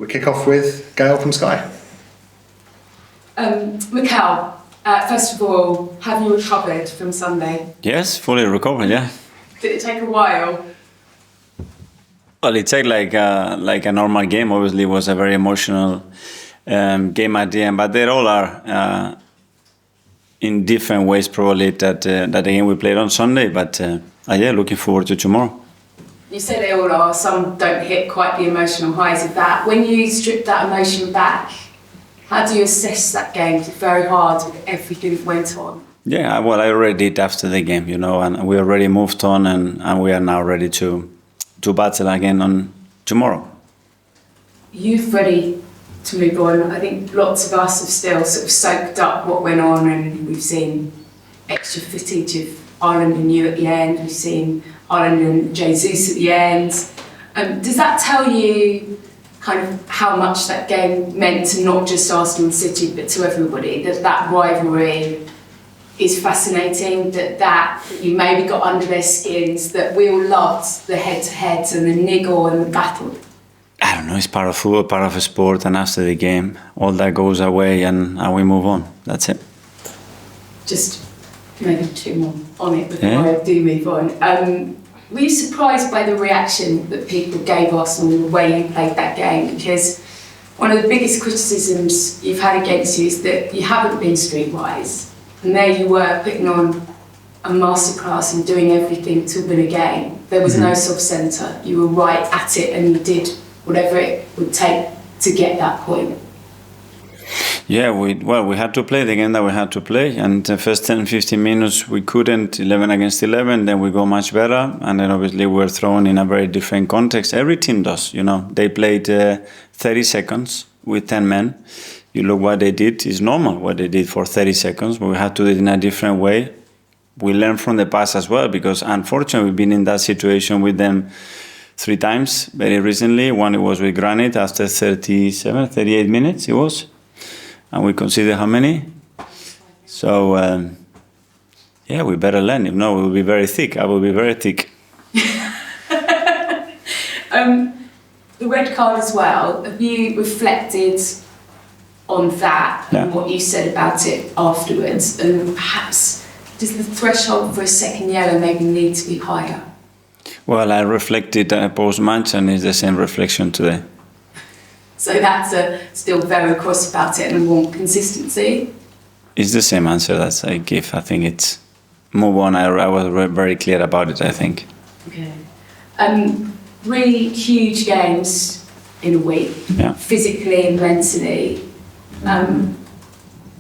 We kick off with Gail from Sky. Mikel, first of all, have you recovered from Sunday? Yes, fully recovered, yeah. Did it take a while? Well, it took like a normal game. Obviously, it was a very emotional game at the end, but they all are in different ways probably that the game we played on Sunday. But yeah, looking forward to tomorrow. You said they all are. Some don't hit quite the emotional highs of that. When you strip that emotion back, how do you assess that game? It's very hard with everything that went on. Yeah, well, I already did after the game, and we already moved on, and we are now ready to battle again on tomorrow. You're ready to move on. I think lots of us have still sort of soaked up what went on, and we've seen extra footage of Ireland and you at the end. We've seen Ireland and Jesus at the end. Does that tell you kind of how much that game meant to not just Arsenal and City, but to everybody? That rivalry is fascinating, that you maybe got under their skins, that we all loved the head-to-heads and the niggle and the battle? I don't know, it's part of football, part of a sport, and after the game, all that goes away and we move on. That's it. Just maybe two more on it before I do move on. Were you surprised by the reaction that people gave Arsenal the way you played that game? Because one of the biggest criticisms you've had against you is that you haven't been streetwise. And there you were putting on a masterclass and doing everything to win a game. There was no self-centre. You were right at it and you did whatever it would take to get that point. Yeah, we had to play the game that we had to play, and the first 10-15 minutes we couldn't, 11 against 11, then we go much better, and then obviously we're thrown in a very different context. Every team does, They played 30 seconds with 10 men. You look what they did, it's normal what they did for 30 seconds, but we had to do it in a different way. We learned from the past as well, because unfortunately we've been in that situation with them 3 times very recently. One, it was with Granit after 38 minutes it was. And we consider how many? So, yeah, we better learn. If not, we will be very thick. I will be very thick. The red card as well, have you reflected on that and what you said about it afterwards? And perhaps, does the threshold for a second yellow maybe need to be higher? Well, I reflected post-match, and it's the same reflection today. So that's still very cross about it and want consistency? It's the same answer that I give. I think it's move on. I was very clear about it, I think. Okay. 3 huge games in a week, physically and mentally.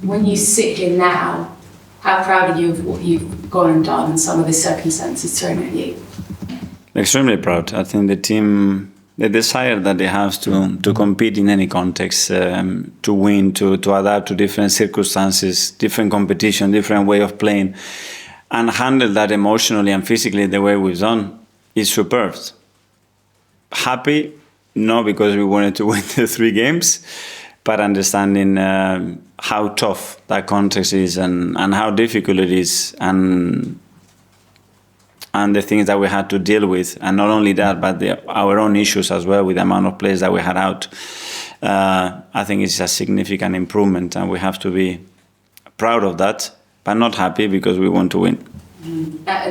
When you sit here now, how proud are you of what you've gone and done and some of the circumstances thrown at you? Extremely proud. I think the team, the desire that they have to compete in any context, to win, to adapt to different circumstances, different competition, different way of playing, and handle that emotionally and physically the way we've done, is superb. Happy, not because we wanted to win the 3 games, but understanding how tough that context is and how difficult it is, and the things that we had to deal with. And not only that, but our own issues as well with the amount of players that we had out. I think it's a significant improvement, and we have to be proud of that, but not happy because we want to win.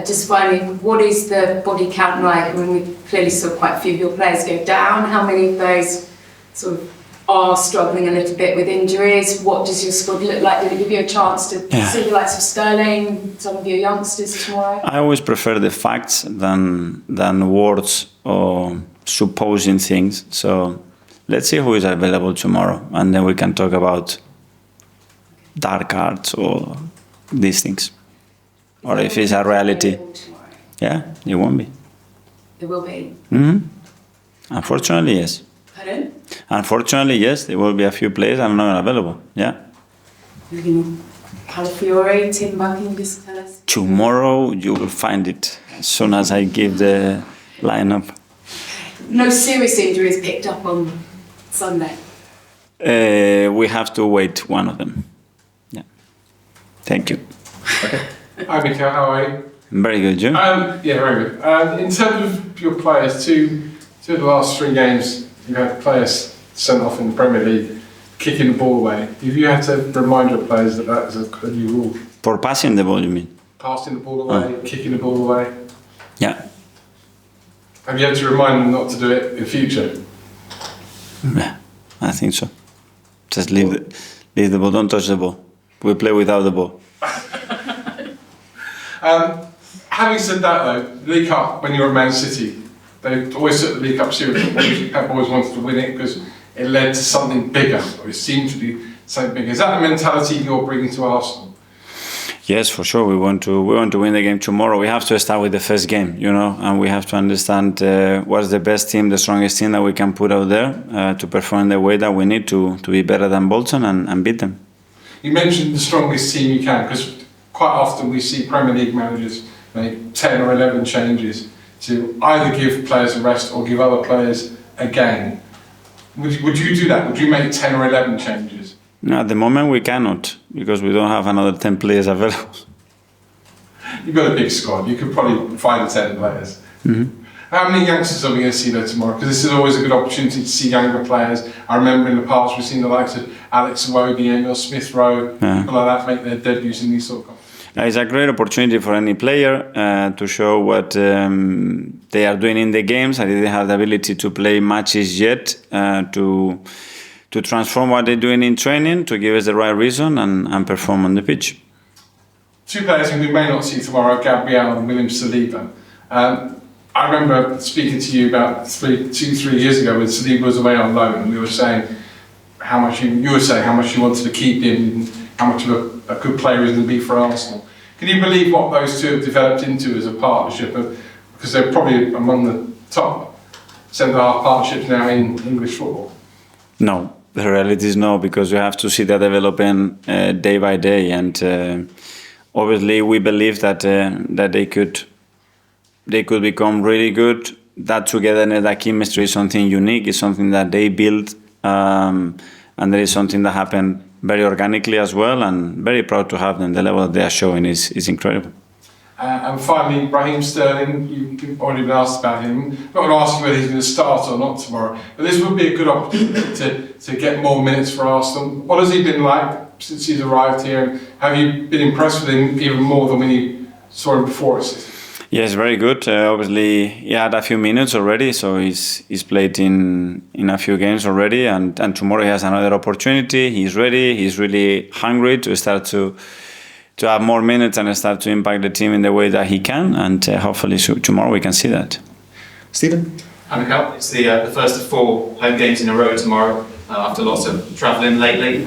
Just finally, what is the body count like? I mean, we clearly saw quite a few of your players go down. How many of those sort of are struggling a little bit with injuries? What does your squad look like? Did it give you a chance to see the likes of Sterling, some of your youngsters tomorrow? I always prefer the facts than words or supposing things. So let's see who is available tomorrow, and then we can talk about dark arts or these things. Or if it's a reality. Yeah, it won't be. It will be? Unfortunately, yes. Pardon? Unfortunately, yes, there will be a few players that are not available. Yeah. Calafiore, Timber, can you just tell us? Tomorrow you will find it as soon as I give the lineup. No serious injuries picked up on Sunday? We have to wait one of them. Yeah. Thank you. Okay. Hi, Mikel, how are you? Very good, Joe. Yeah, very good. In terms of your players, two of the last 3 games, you've had players sent off in the Premier League, kicking the ball away. Have you had to remind your players that that is a new rule? For passing the ball, you mean? Passing the ball away, kicking the ball away. Yeah. Have you had to remind them not to do it in future? Yeah, I think so. Just leave the ball, don't touch the ball. We play without the ball. Having said that though, League Cup, when you were at Man City, they always took the League Cup seriously. Pep always wanted to win it because it led to something bigger, or it seemed to be something bigger. Is that the mentality you're bringing to Arsenal? Yes, for sure. We want to win the game tomorrow. We have to start with the first game, and we have to understand what's the best team, the strongest team that we can put out there to perform the way that we need to be better than Bolton and beat them. You mentioned the strongest team you can, because quite often we see Premier League managers make 10 or 11 changes to either give players a rest or give other players a game. Would you do that? Would you make 10 or 11 changes? No, at the moment we cannot, because we don't have another 10 players available. You've got a big squad. You could probably find 10 players. Mm-hmm. How many youngsters are we going to see there tomorrow? Because this is always a good opportunity to see younger players. I remember in the past we've seen the likes of Alex Iwobi, Emil Smith Rowe, people like that make their debuts in these sort of competitions. It's a great opportunity for any player to show what they are doing in the games. I didn't have the ability to play matches yet, to transform what they're doing in training, to give us the right reason and perform on the pitch. Two players who we may not see tomorrow, Gabriel and William Saliba. I remember speaking to you about 2-3 years ago when Saliba was away on loan, and we were saying how much you wanted to keep him, and how much of a good player he's going to be for Arsenal. Can you believe what those two have developed into as a partnership? Because they're probably among the top centre-half partnerships now in English football. No, the reality is no, because you have to see that developing day by day, and obviously we believe that they could become really good. That togetherness, that chemistry is something unique. It's something that they built, and there is something that happened very organically as well, and very proud to have them. The level that they are showing is incredible. And finally, Raheem Sterling, you've already been asked about him. I'm not going to ask you whether he's going to start or not tomorrow, but this would be a good opportunity to get more minutes for Arsenal. What has he been like since he's arrived here? Have you been impressed with him even more than when you saw him before? Yes, very good. Obviously, he had a few minutes already, so he's played in a few games already, and tomorrow he has another opportunity. He's ready. He's really hungry to start to have more minutes and start to impact the team in the way that he can, and hopefully tomorrow we can see that. Stephen? Mikel, it's the first of 4 home games in a row tomorrow after lots of travelling lately.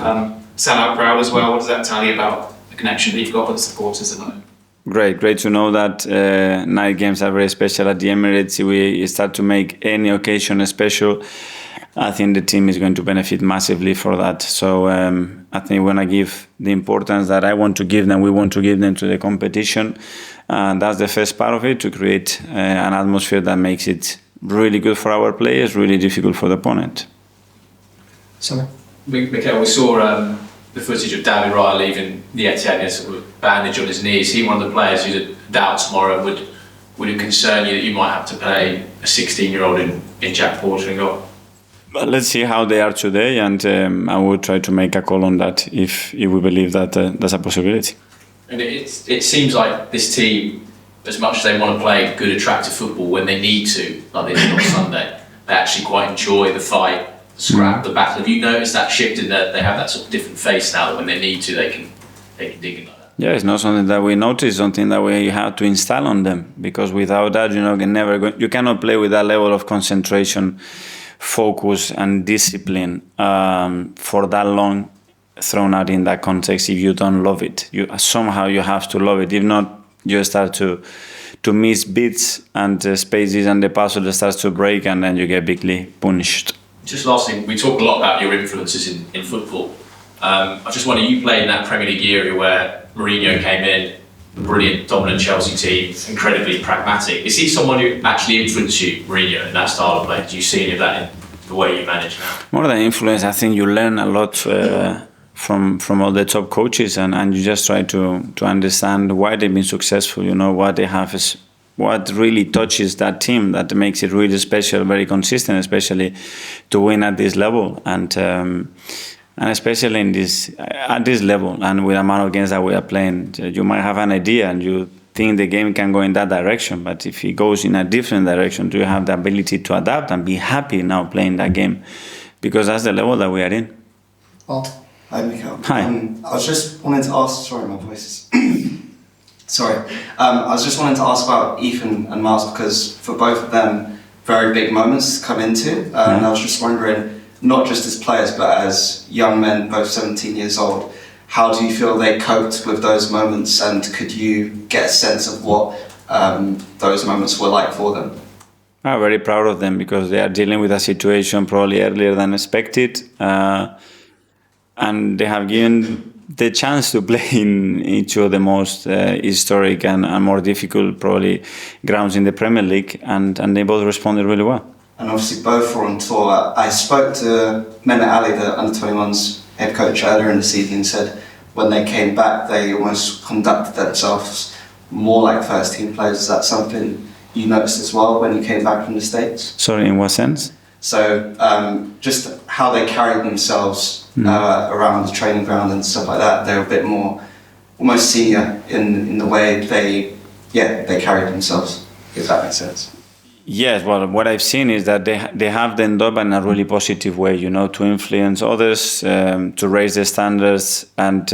Sellout crowd as well. What does that tell you about the connection that you've got with the supporters at home? Great to know that night games are very special at the Emirates. We start to make any occasion special. I think the team is going to benefit massively for that. So I think we're going to give the importance that I want to give them, we want to give them to the competition. That's the first part of it, to create an atmosphere that makes it really good for our players, really difficult for the opponent. Sorry. Mikel, we saw the footage of David Raya leaving the Etihad with a bandage on his knee. Is he one of the players who's a doubt tomorrow? Would it concern you that you might have to play a 16-year-old in Jack Porter and goal? But let's see how they are today, and I will try to make a call on that if we believe that that's a possibility. And it seems like this team, as much as they want to play good, attractive football when they need to, like they did on Sunday, they actually quite enjoy the fight, the scrap, the battle. Have you noticed that shift in that they have that sort of different face now, that when they need to, they can dig in like that? Yeah, it's not something that we notice, something that we have to install on them, because without that, you cannot play with that level of concentration, focus and discipline for that long, thrown out in that context. If you don't love it, you have to love it. If not, you start to miss beats and spaces, and the puzzle starts to break, and then you get bigly punished. Just last thing, we talk a lot about your influences in football. I just wonder, you played in that Premier League era where Mourinho came in, a brilliant, dominant Chelsea team, incredibly pragmatic. Is he someone who actually influenced you, Mourinho, in that style of play? Do you see any of that in the way you manage now? More than influence, I think you learn a lot from all the top coaches, and you just try to understand why they've been successful, what they have what really touches that team, that makes it really special, very consistent, especially to win at this level, and especially at this level, and with the amount of games that we are playing. You might have an idea and you think the game can go in that direction, but if it goes in a different direction, do you have the ability to adapt and be happy now playing that game? Because that's the level that we are in. Alt. Hi, Mikel. Hi. I was just wanting to ask. Sorry, my voice is. Sorry. I was just wanting to ask about Ethan and Miles, because for both of them, very big moments to come into. And I was just wondering, not just as players, but as young men, both 17 years old, how do you feel they coped with those moments, and could you get a sense of what those moments were like for them? I'm very proud of them because they are dealing with a situation probably earlier than expected, and they have given the chance to play in each of the most historic and more difficult probably grounds in the Premier League, and they both responded really well. And obviously both were on tour. I spoke to Mehmet Ali, the under-21's head coach, earlier in the season, and said when they came back they almost conducted themselves more like first team players. Is that something you noticed as well when you came back from the States? Sorry, in what sense? So just how they carried themselves around the training ground and stuff like that. They were a bit more almost senior in the way they carried themselves, if that makes sense. Yes, well, what I've seen is that they have ended up in a really positive way, you know, to influence others, to raise the standards, and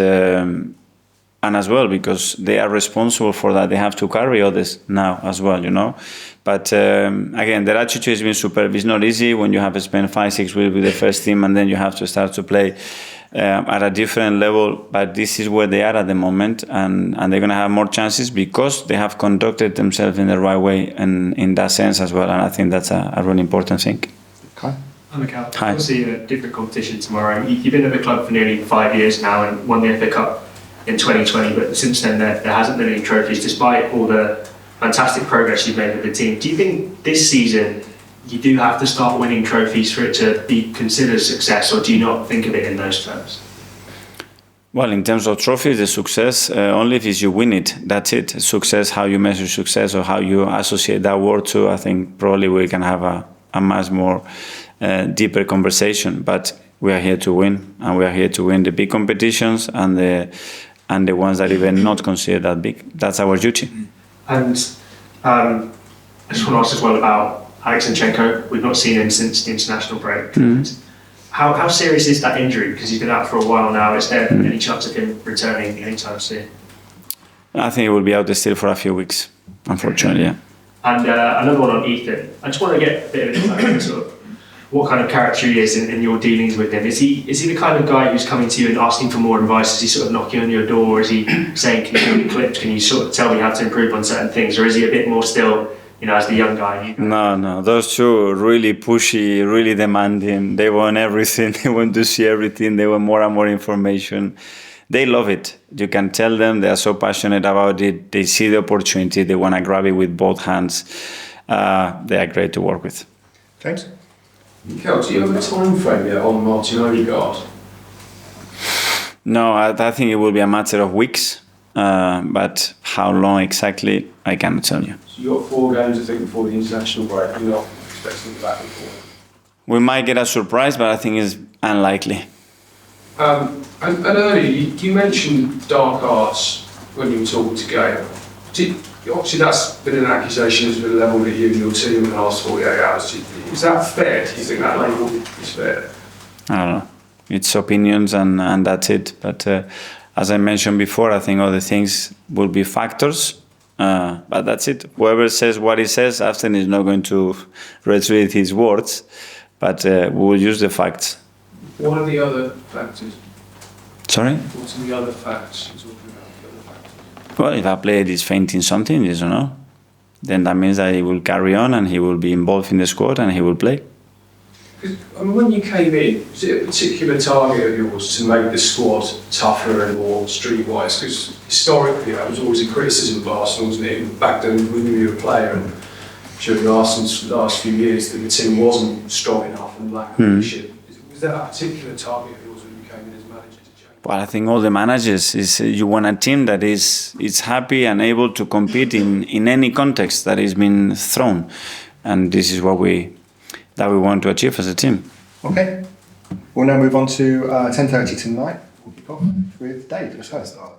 as well, because they are responsible for that, they have to carry others now as well, you know. But again, their attitude has been superb. It's not easy when you have spent 5-6 weeks with the first team and then you have to start to play at a different level. But this is where they are at the moment, and they're going to have more chances because they have conducted themselves in the right way, and in that sense as well. And I think that's a really important thing. Okay. Hi, Mikel. Hi. Obviously a different competition tomorrow. You've been at the club for nearly 5 years now and won the FA Cup in 2020, but since then there hasn't been any trophies, despite all the fantastic progress you've made with the team. Do you think this season you do have to start winning trophies for it to be considered success, or do you not think of it in those terms? Well, in terms of trophies, the success only if you win it. That's it. Success, how you measure success or how you associate that word to, I think probably we can have a much more deeper conversation. But we are here to win, and we are here to win the big competitions and the ones that even not considered that big. That's our duty. And I just want to ask as well about Alex Zinchenko. We've not seen him since the international break. How serious is that injury? Because he's been out for a while now. Is there any chance of him returning anytime soon? I think he will be out there still for a few weeks, unfortunately, yeah. And another one on Ethan. I just want to get a bit of insight into sort of what kind of character he is in your dealings with him. Is he the kind of guy who's coming to you and asking for more advice? Is he sort of knocking on your door? Is he saying, can you show me clips? Can you sort of tell me how to improve on certain things? Or is he a bit more still, you know, as the young guy? No, those two really pushy, really demanding. They want everything. They want to see everything. They want more and more information. They love it. You can tell them. They are so passionate about it. They see the opportunity. They want to grab it with both hands. They are great to work with. James? Mikel, do you have a time frame yet on Martin Odegaard? No, I think it will be a matter of weeks. But how long exactly, I cannot tell you. So you've got 4 games, I think, before the international break. You're not expecting to be back before? We might get a surprise, but I think it's unlikely. And earlier, you mentioned dark arts when you were talking to Gabe. Obviously, that's been an accusation that's been levelled at you and your team in the last 48 hours. Is that fair? Do you think that label is fair? I don't know. It's opinions and that's it. But as I mentioned before, I think other things will be factors. But that's it. Whoever says what he says, Afton is not going to retrieve his words, but we will use the facts. What are the other factors? Sorry? What are the other facts you're talking about? The other factors? Well, if a player is fainting something, yes or no, then that means that he will carry on and he will be involved in the squad and he will play. I mean, when you came in, was it a particular target of yours to make the squad tougher and more streetwise? Because historically, that was always a criticism of Arsenal, wasn't it? Back then, when you were a player, and during Arsenal's last few years, that the team wasn't strong enough and lacked leadership. Was that a particular target of yours when you came in as manager to change Well, I think all the managers is you want a team that is happy and able to compete in any context that is being thrown, and this is what we want to achieve as a team. Okay. We'll now move on to 10:30 tonight. We'll kick off with Dave. Let's go.